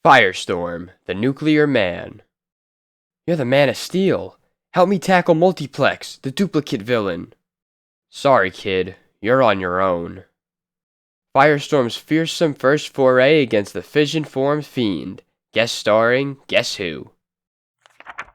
Firestorm, the nuclear man. You're the Man of Steel. Help me tackle Multiplex, the duplicate villain. Sorry, kid. You're on your own. Firestorm's fearsome first foray against the fission-formed fiend. Guest starring, guess who?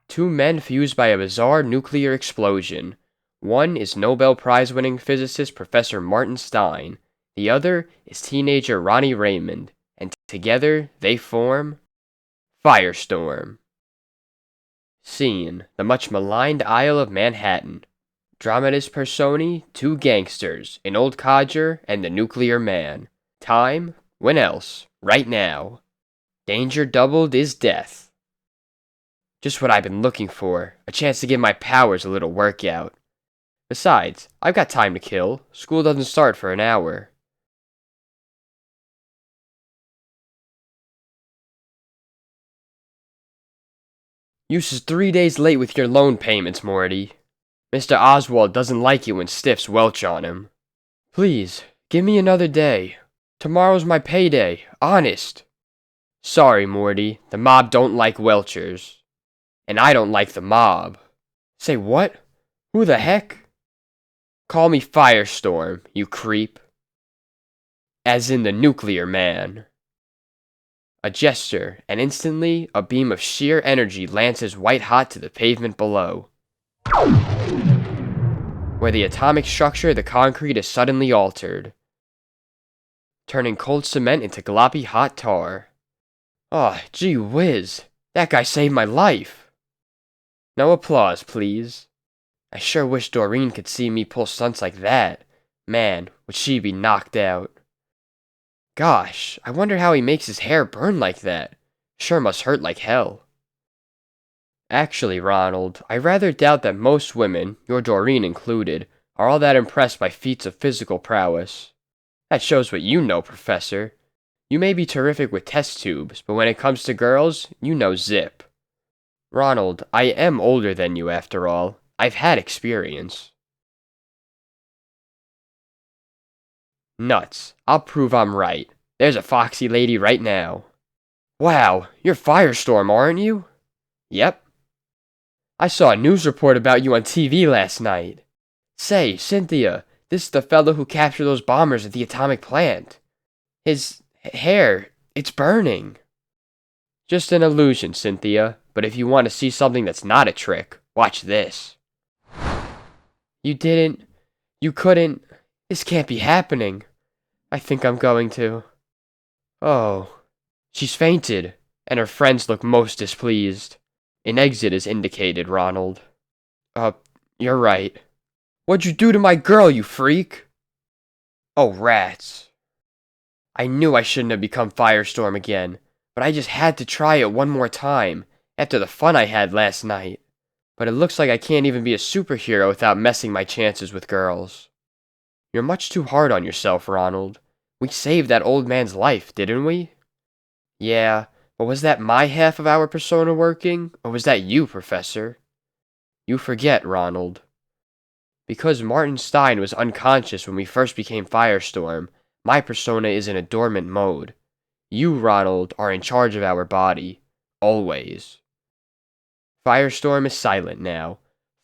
Two men fused by a bizarre nuclear explosion. One is Nobel Prize-winning physicist Professor Martin Stein. The other is teenager Ronnie Raymond. And together they form Firestorm. Scene: the much maligned Isle of Manhattan. Dramatis personae, two gangsters, an old codger, and the nuclear man. Time: when else? Right now. Danger doubled is death. Just what I've been looking for, a chance to give my powers a little workout. Besides, I've got time to kill. School doesn't start for an hour. You's 3 days late with your loan payments, Morty. Mr. Oswald doesn't like it when stiffs welch on him. Please, give me another day. Tomorrow's my payday, honest. Sorry, Morty, the mob don't like welchers. And I don't like the mob. Say what? Who the heck? Call me Firestorm, you creep. As in the nuclear man. A gesture, and instantly, a beam of sheer energy lances white-hot to the pavement below. Where the atomic structure of the concrete is suddenly altered, turning cold cement into gloppy hot tar. Oh, gee whiz, that guy saved my life. No applause, please. I sure wish Doreen could see me pull stunts like that. Man, would she be knocked out. Gosh, I wonder how he makes his hair burn like that. Sure must hurt like hell. Actually, Ronald, I rather doubt that most women, your Doreen included, are all that impressed by feats of physical prowess. That shows what you know, Professor. You may be terrific with test tubes, but when it comes to girls, you know zip. Ronald, I am older than you after all. I've had experience. Nuts. I'll prove I'm right. There's a foxy lady right now. Wow, you're Firestorm, aren't you? Yep. I saw a news report about you on TV last night. Say, Cynthia, this is the fellow who captured those bombers at the atomic plant. His hair, it's burning. Just an illusion, Cynthia, but if you want to see something that's not a trick, watch this. You couldn't, this can't be happening. I think I'm going to. Oh, she's fainted, and her friends look most displeased. An exit is indicated, Ronald. You're right. What'd you do to my girl, you freak? Oh, rats. I knew I shouldn't have become Firestorm again, but I just had to try it one more time, after the fun I had last night. But it looks like I can't even be a superhero without messing my chances with girls. You're much too hard on yourself, Ronald. We saved that old man's life, didn't we? Yeah, but was that my half of our persona working, or was that you, Professor? You forget, Ronald. Because Martin Stein was unconscious when we first became Firestorm, my persona is in a dormant mode. You, Ronald, are in charge of our body. Always. Firestorm is silent now,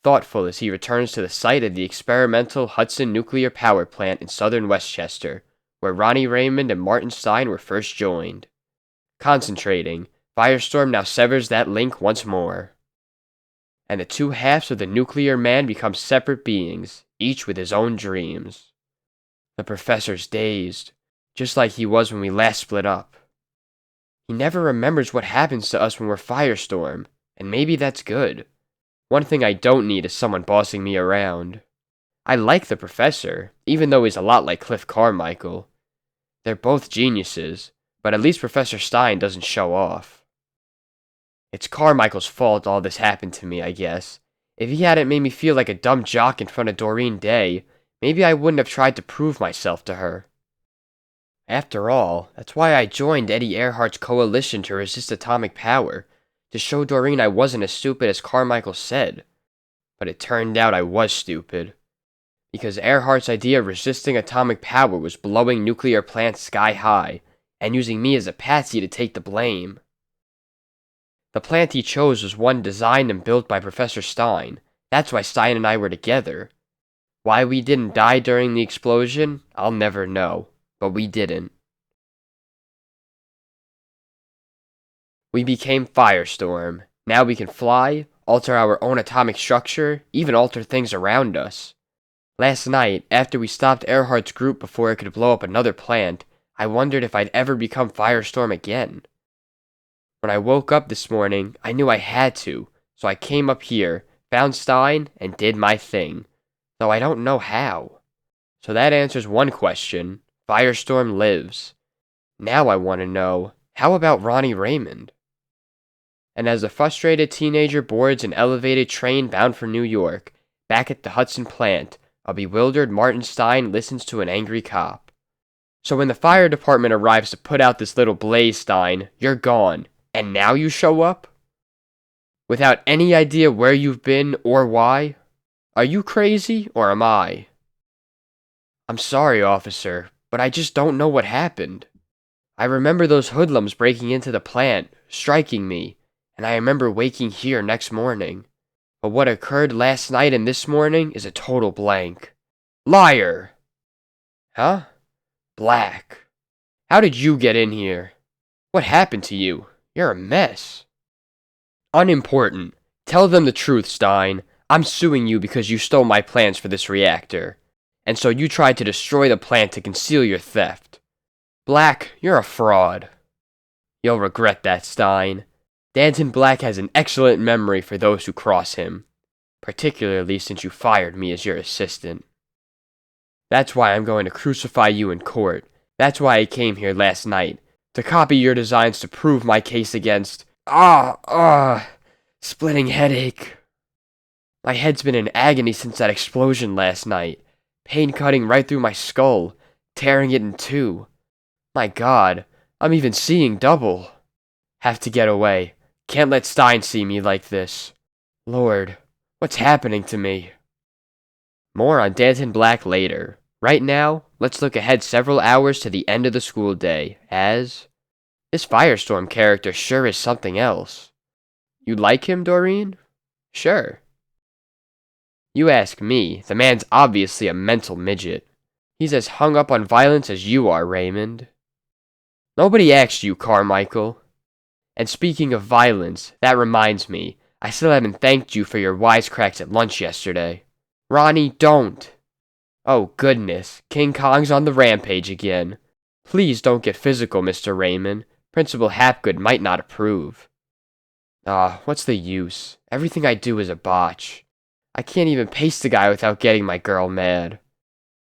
thoughtful as he returns to the site of the experimental Hudson nuclear power plant in southern Westchester, where Ronnie Raymond and Martin Stein were first joined. Concentrating, Firestorm now severs that link once more. And the two halves of the nuclear man become separate beings, each with his own dreams. The professor's dazed, just like he was when we last split up. He never remembers what happens to us when we're Firestorm, and maybe that's good. One thing I don't need is someone bossing me around. I like the professor, even though he's a lot like Cliff Carmichael. They're both geniuses, but at least Professor Stein doesn't show off. It's Carmichael's fault all this happened to me, I guess. If he hadn't made me feel like a dumb jock in front of Doreen Day, maybe I wouldn't have tried to prove myself to her. After all, that's why I joined Eddie Earhart's coalition to resist atomic power, to show Doreen I wasn't as stupid as Carmichael said. But it turned out I was stupid. Because Earhart's idea of resisting atomic power was blowing nuclear plants sky high, and using me as a patsy to take the blame. The plant he chose was one designed and built by Professor Stein. That's why Stein and I were together. Why we didn't die during the explosion, I'll never know, but we didn't. We became Firestorm. Now we can fly, alter our own atomic structure, even alter things around us. Last night, after we stopped Earhart's group before it could blow up another plant, I wondered if I'd ever become Firestorm again. When I woke up this morning, I knew I had to, so I came up here, found Stein, and did my thing. Though I don't know how. So that answers one question. Firestorm lives. Now I want to know, how about Ronnie Raymond? And as the frustrated teenager boards an elevated train bound for New York, back at the Hudson plant, a bewildered Martin Stein listens to an angry cop. So when the fire department arrives to put out this little blaze, Stein, you're gone. And now you show up? Without any idea where you've been or why? Are you crazy, or am I? I'm sorry, officer, but I just don't know what happened. I remember those hoodlums breaking into the plant, striking me, and I remember waking here next morning. But what occurred last night and this morning is a total blank. Liar! Huh? Black. How did you get in here? What happened to you? You're a mess. Unimportant. Tell them the truth, Stein. I'm suing you because you stole my plans for this reactor. And so you tried to destroy the plant to conceal your theft. Black, you're a fraud. You'll regret that, Stein. Danton Black has an excellent memory for those who cross him, particularly since you fired me as your assistant. That's why I'm going to crucify you in court. That's why I came here last night, to copy your designs to prove my case against... splitting headache. My head's been in agony since that explosion last night. Pain cutting right through my skull, tearing it in two. My God, I'm even seeing double. Have to get away. Can't let Stein see me like this. Lord, what's happening to me? More on Danton Black later. Right now, let's look ahead several hours to the end of the school day, as... This Firestorm character sure is something else. You like him, Doreen? Sure. You ask me, the man's obviously a mental midget. He's as hung up on violence as you are, Raymond. Nobody asked you, Carmichael. And speaking of violence, that reminds me, I still haven't thanked you for your wisecracks at lunch yesterday. Ronnie, don't. Oh goodness, King Kong's on the rampage again. Please don't get physical, Mr. Raymond. Principal Hapgood might not approve. What's the use? Everything I do is a botch. I can't even pace the guy without getting my girl mad.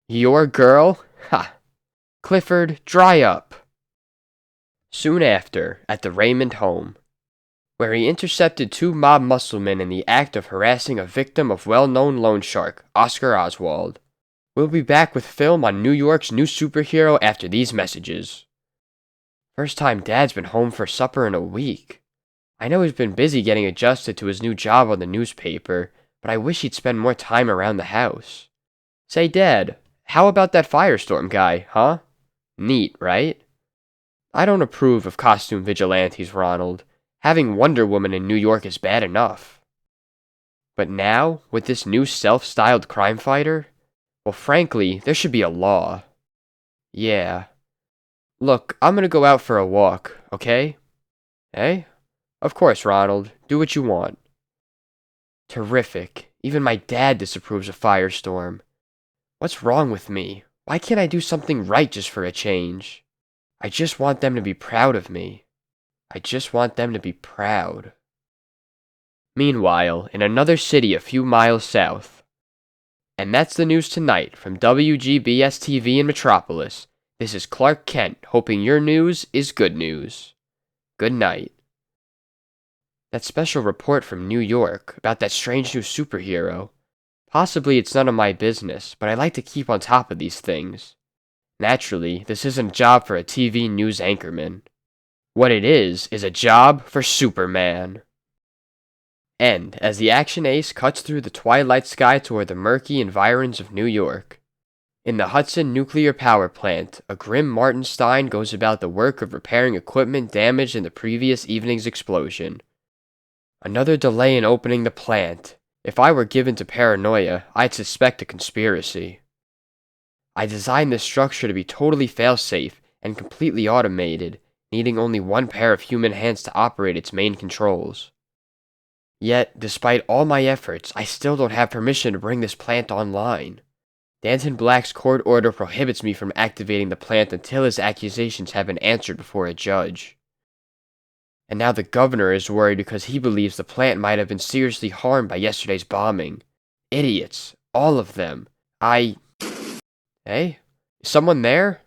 Your girl? Ha! Clifford, dry up. Soon after, at the Raymond home, where he intercepted two mob musclemen in the act of harassing a victim of well-known loan shark, Oscar Oswald. We'll be back with film on New York's new superhero after these messages. First time Dad's been home for supper in a week. I know he's been busy getting adjusted to his new job on the newspaper, but I wish he'd spend more time around the house. Say, Dad, how about that Firestorm guy, huh? Neat, right? I don't approve of costume vigilantes, Ronald. Having Wonder Woman in New York is bad enough. But now, with this new self-styled crime fighter, well, frankly, there should be a law. Yeah. Look, I'm gonna go out for a walk, okay? Eh? Of course, Ronald. Do what you want. Terrific. Even my dad disapproves of Firestorm. What's wrong with me? Why can't I do something right just for a change? I just want them to be proud of me. I just want them to be proud. Meanwhile, in another city a few miles south. And that's the news tonight from WGBS-TV in Metropolis. This is Clark Kent, hoping your news is good news. Good night. That special report from New York about that strange new superhero. Possibly it's none of my business, but I like to keep on top of these things. Naturally, this isn't a job for a TV news anchorman. What it is a job for Superman. And as the action ace cuts through the twilight sky toward the murky environs of New York. In the Hudson nuclear power plant, a grim Martin Stein goes about the work of repairing equipment damaged in the previous evening's explosion. Another delay in opening the plant. If I were given to paranoia, I'd suspect a conspiracy. I designed this structure to be totally fail-safe and completely automated, needing only one pair of human hands to operate its main controls. Yet, despite all my efforts, I still don't have permission to bring this plant online. Danton Black's court order prohibits me from activating the plant until his accusations have been answered before a judge. And now the governor is worried because he believes the plant might have been seriously harmed by yesterday's bombing. Idiots. All of them. Hey? Is someone there?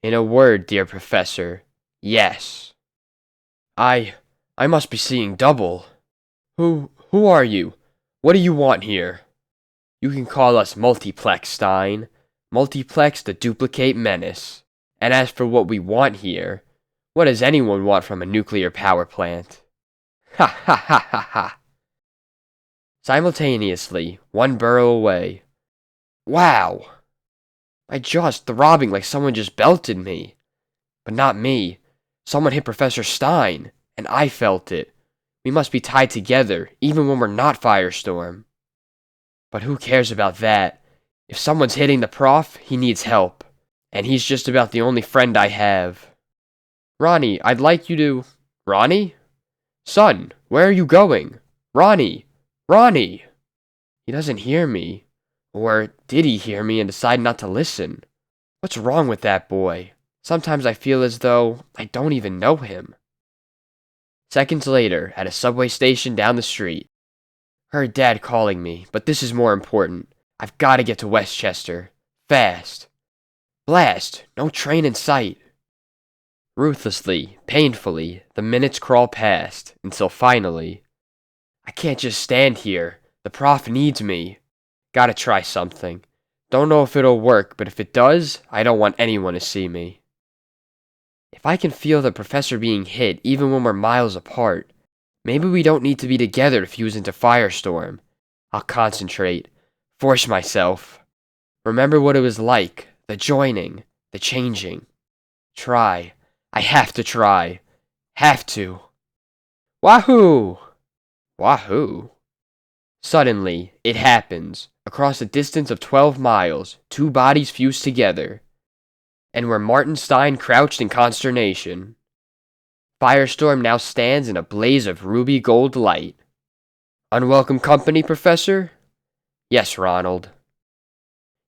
In a word, dear Professor, yes. I must be seeing double. Who are you? What do you want here? You can call us Multiplex, Stein. Multiplex the duplicate menace. And as for what we want here, what does anyone want from a nuclear power plant? Ha ha ha ha ha. Simultaneously, one burrow away. Wow! My jaw's throbbing like someone just belted me. But not me. Someone hit Professor Stein, and I felt it. We must be tied together, even when we're not Firestorm. But who cares about that? If someone's hitting the prof, he needs help. And he's just about the only friend I have. Ronnie, I'd like you to... Ronnie? Son, where are you going? Ronnie! Ronnie! He doesn't hear me. Or did he hear me and decide not to listen? What's wrong with that boy? Sometimes I feel as though I don't even know him. Seconds later, at a subway station down the street. Heard Dad calling me, but this is more important. I've got to get to Westchester. Fast. Blast! No train in sight. Ruthlessly, painfully, the minutes crawl past, until finally... I can't just stand here. The prof needs me. Gotta try something. Don't know if it'll work, but if it does, I don't want anyone to see me. If I can feel the professor being hit even when we're miles apart, maybe we don't need to be together to fuse into Firestorm. I'll concentrate. Force myself. Remember what it was like. The joining. The changing. Try. I have to try. Have to. Wahoo! Wahoo? Suddenly, it happens. Across a distance of 12 miles, two bodies fuse together. And where Martin Stein crouched in consternation, Firestorm now stands in a blaze of ruby gold light. Unwelcome company, Professor? Yes, Ronald.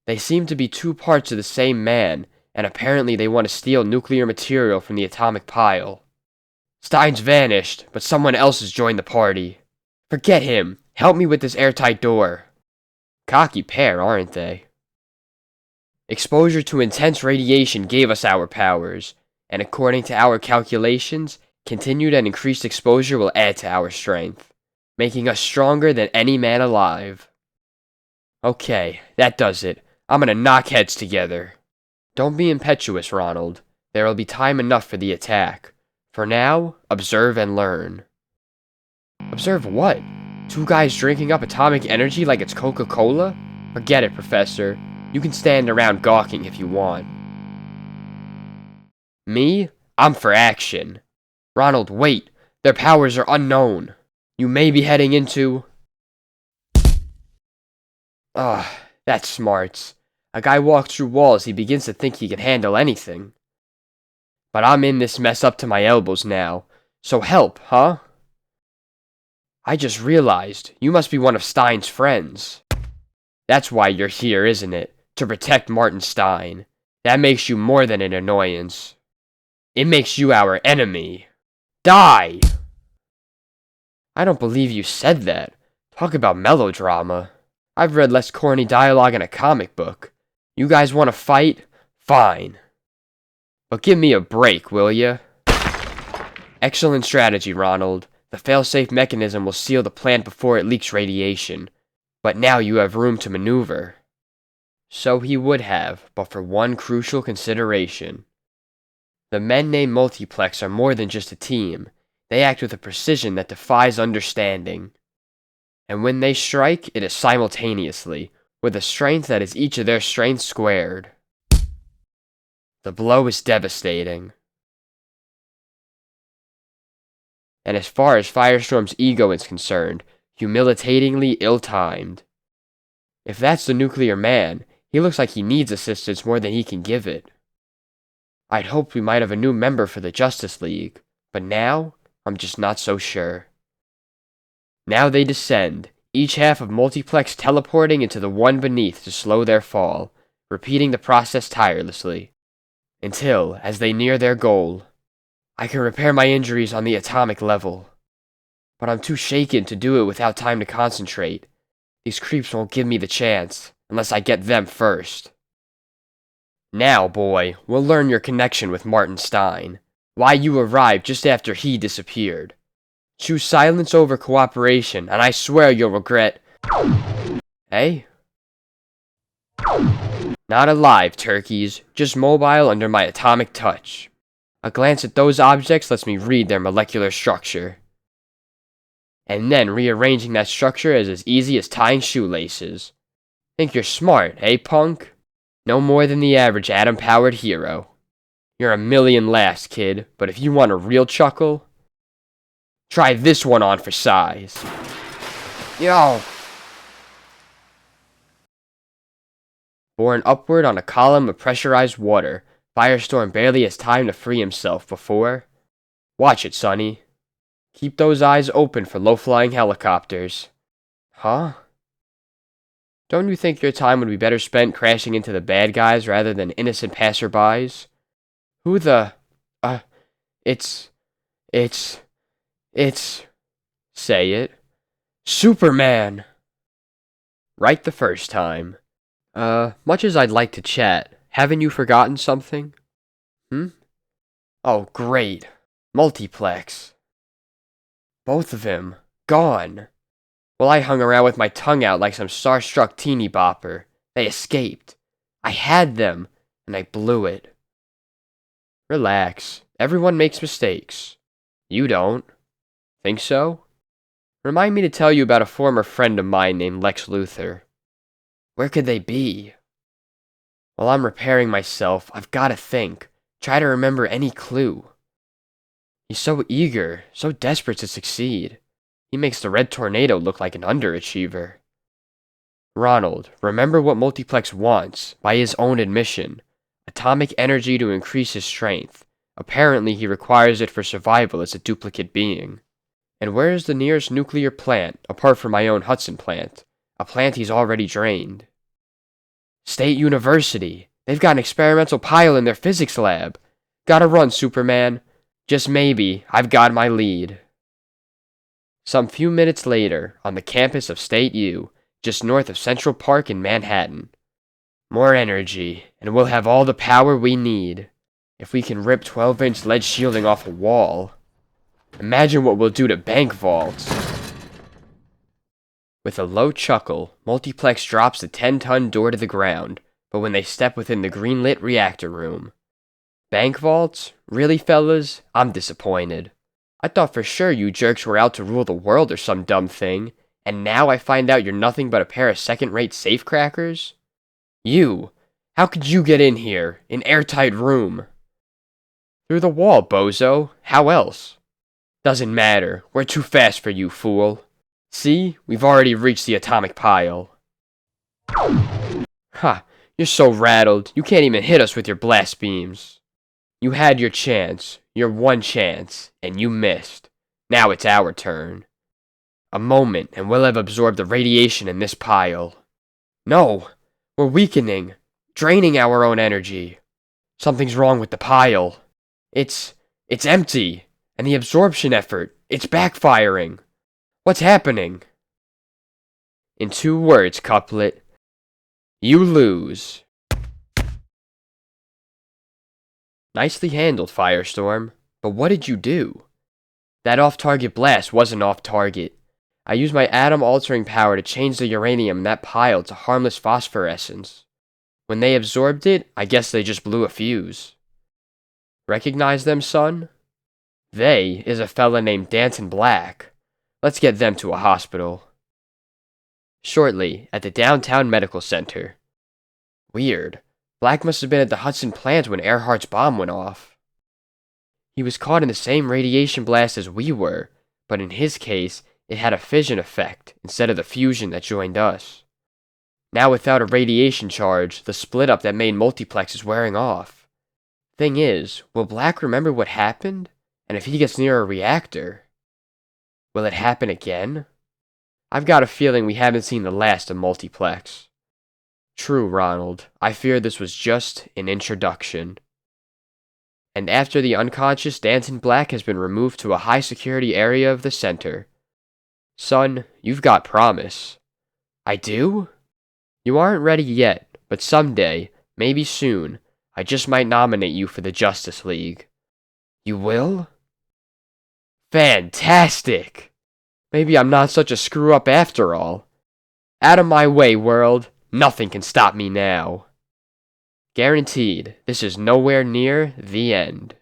They seem to be two parts of the same man, and apparently they want to steal nuclear material from the atomic pile. Stein's vanished, but someone else has joined the party. Forget him. Help me with this airtight door. Cocky pair, aren't they? Exposure to intense radiation gave us our powers, and according to our calculations, continued and increased exposure will add to our strength, making us stronger than any man alive. Okay, that does it. I'm gonna knock heads together. Don't be impetuous, Ronald. There will be time enough for the attack. For now, observe and learn. Observe what? Two guys drinking up atomic energy like it's Coca-Cola? Forget it, Professor. You can stand around gawking if you want. Me? I'm for action. Ronald, wait. Their powers are unknown. You may be heading into... That's smarts. A guy walks through walls, he begins to think he can handle anything. But I'm in this mess up to my elbows now. So help, huh? I just realized you must be one of Stein's friends. That's why you're here, isn't it? To protect Martin Stein. That makes you more than an annoyance. It makes you our enemy. Die! I don't believe you said that. Talk about melodrama. I've read less corny dialogue in a comic book. You guys want to fight? Fine. But give me a break, will ya? Excellent strategy, Ronald. The fail-safe mechanism will seal the plant before it leaks radiation. But now you have room to maneuver. So he would have, but for one crucial consideration. The men named Multiplex are more than just a team. They act with a precision that defies understanding. And when they strike, it is simultaneously, with a strength that is each of their strengths squared. The blow is devastating. and as far as Firestorm's ego is concerned, humiliatingly ill-timed. If that's the nuclear man, he looks like he needs assistance more than he can give it. I'd hoped we might have a new member for the Justice League, but now, I'm just not so sure. Now they descend, each half of Multiplex teleporting into the one beneath to slow their fall, repeating the process tirelessly. Until, as they near their goal, I can repair my injuries on the atomic level. But I'm too shaken to do it without time to concentrate. These creeps won't give me the chance, unless I get them first. Now, boy, we'll learn your connection with Martin Stein. Why you arrived just after he disappeared. Choose silence over cooperation, and I swear you'll regret... Hey? Not alive, turkeys, just mobile under my atomic touch. A glance at those objects lets me read their molecular structure. And then rearranging that structure is as easy as tying shoelaces. Think you're smart, eh, punk? No more than the average atom-powered hero. You're a million laughs, kid, but if you want a real chuckle, try this one on for size. Yo! Borne upward on a column of pressurized water, Firestorm barely has time to free himself before... Watch it, Sonny. Keep those eyes open for low-flying helicopters. Huh? Don't you think your time would be better spent crashing into the bad guys rather than innocent passerbys? Who the... It's... Say it. Superman! Right the first time. Much as I'd like to chat, haven't you forgotten something? Oh, great. Multiplex. Both of them. Gone. Well, I hung around with my tongue out like some starstruck teeny bopper. They escaped. I had them, and I blew it. Relax. Everyone makes mistakes. You don't. Think so? Remind me to tell you about a former friend of mine named Lex Luthor. Where could they be? While I'm repairing myself, I've got to think. Try to remember any clue. He's so eager, so desperate to succeed. He makes the Red Tornado look like an underachiever. Ronald, remember what Multiplex wants, by his own admission. Atomic energy to increase his strength. Apparently he requires it for survival as a duplicate being. And where is the nearest nuclear plant, apart from my own Hudson plant? A plant he's already drained. State University. They've got an experimental pile in their physics lab. Gotta run, Superman. Just maybe, I've got my lead. Some few minutes later, on the campus of State U, just north of Central Park in Manhattan. More energy, and we'll have all the power we need. If we can rip 12-inch lead shielding off a wall. Imagine what we'll do to bank vaults. With a low chuckle, Multiplex drops the 10-ton door to the ground, but when they step within the green-lit reactor room. Bank vaults? Really, fellas? I'm disappointed. I thought for sure you jerks were out to rule the world or some dumb thing, and now I find out you're nothing but a pair of second-rate safecrackers? You! How could you get in here? An airtight room? Through the wall, bozo. How else? Doesn't matter. We're too fast for you, fool. See? We've already reached the atomic pile. Ha! You're so rattled, you can't even hit us with your blast beams. You had your chance, your one chance, and you missed. Now it's our turn. A moment, and we'll have absorbed the radiation in this pile. No! We're weakening, draining our own energy. Something's wrong with the pile. It's empty, and the absorption effort, it's backfiring. What's happening? In 2 words, couplet. You lose. Nicely handled, Firestorm. But what did you do? That off-target blast wasn't off-target. I used my atom-altering power to change the uranium in that pile to harmless phosphorescence. When they absorbed it, I guess they just blew a fuse. Recognize them, son? They is a fella named Danton Black. Let's get them to a hospital. Shortly, at the downtown medical center. Weird. Black must have been at the Hudson plant when Earhart's bomb went off. He was caught in the same radiation blast as we were, but in his case, it had a fission effect instead of the fusion that joined us. Now without a radiation charge, the split up that made Multiplex is wearing off. Thing is, will Black remember what happened? And if he gets near a reactor, will it happen again? I've got a feeling we haven't seen the last of Multiplex. True, Ronald. I fear this was just an introduction. And after the unconscious Danton Black has been removed to a high-security area of the center. Son, you've got promise. I do? You aren't ready yet, but someday, maybe soon, I just might nominate you for the Justice League. You will? Fantastic! Maybe I'm not such a screw-up after all. Out of my way, world. Nothing can stop me now. Guaranteed, this is nowhere near the end.